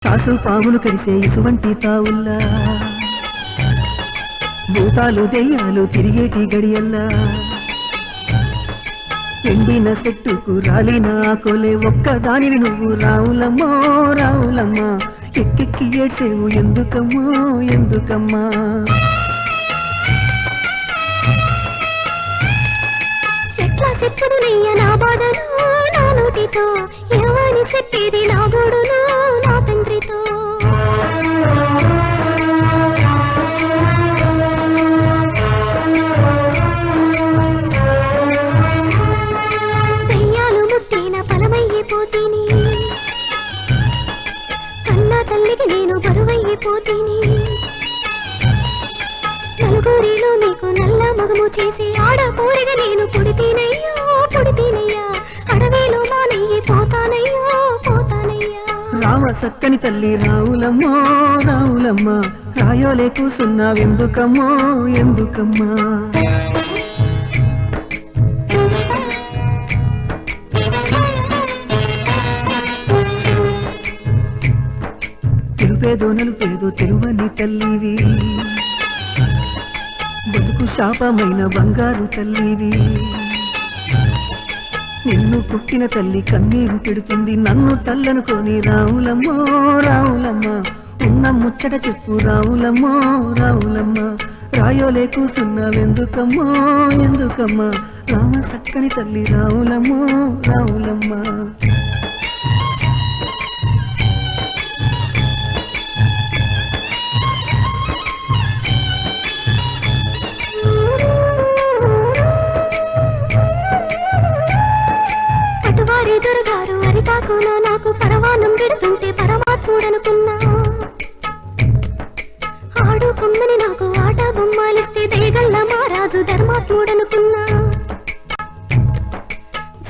sauce పావులు కలిసే ఇసువంటి తావుల్లా భూతాలు దెయ్యాలు తిరిగేటి గడియల్లా ఎండిన చెట్టుకు రాలిన ఆకులే ఒక్కదానివి నువ్వు రావులమ్మో రావులమ్మా ఎక్కెక్కి ఏడ్సేవు ఎందుకమ్మో ఎందుకమ్మా ఎట్లా చెప్పుదునయ్య నా బాధను నా నోటితో ఎవని చెప్పేది నా గోడును నా తండ్రితో దయ్యాలు ముట్టిన ఫలమయ్యిపోతీని కన్నా తల్లికి నేను బరువయ్యిపోతీని నలుగురిలో మీకు నల్ల మగము చేసి ఆడపోరిగా నేను పుడితేనయ్యా పుడితేనయ్యా అడవిలో మానయ్యి పోతానయ్యా పోతానయ్యా రామ సక్కని తల్లి రావులమ్మో రావులమ్మా రాయోలే కూసున్నావెందుకమ్మో ఎందుకమ్మా తెలుపేదో నలుపేదో తెలువని తల్లివి బతుకు శాపమైన బంగారు తల్లివి నిన్ను పుట్టిన తల్లి కన్నీరు పెడుతుంది నన్ను తల్లనుకొని రావులమ్మో రావులమ్మా ఉన్న ముచ్చట చెప్పు రావులమ్మో రావులమ్మా రాయోలే కూసున్నావెందుకమ్మో ఎందుకమ్మా రామ సక్కని తల్లి రావులమ్మో రావులమ్మా అటువారి దొరగారు అరిటాకులో నాకు పరవానం పెడుతుంటే పరమాత్ముడనుకున్నా ఆడుకొమ్మని నాకు ఆట బొమ్మలిస్తే దయగల్ల మారాజు ధర్మాత్ముడనుకున్నా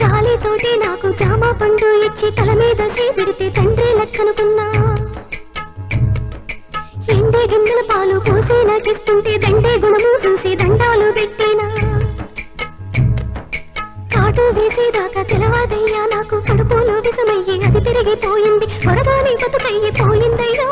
జాలితోటి నాకు జామ పండు ఇచ్చి తల మీద చేపెడితే తండ్రి లెక్కనుకున్నా ఎండే గిన్నెల పాలు పోసి నాకిస్తుంటే దండే గుణము చూసి దండాలు పెట్టినా కాటు వేసేదాకా తెలవాదయ్యా నాకు కడుపులో విషమయ్యి అది పెరిగిపోయింది వరదాని బతుకయ్యి పోయిందయ్యా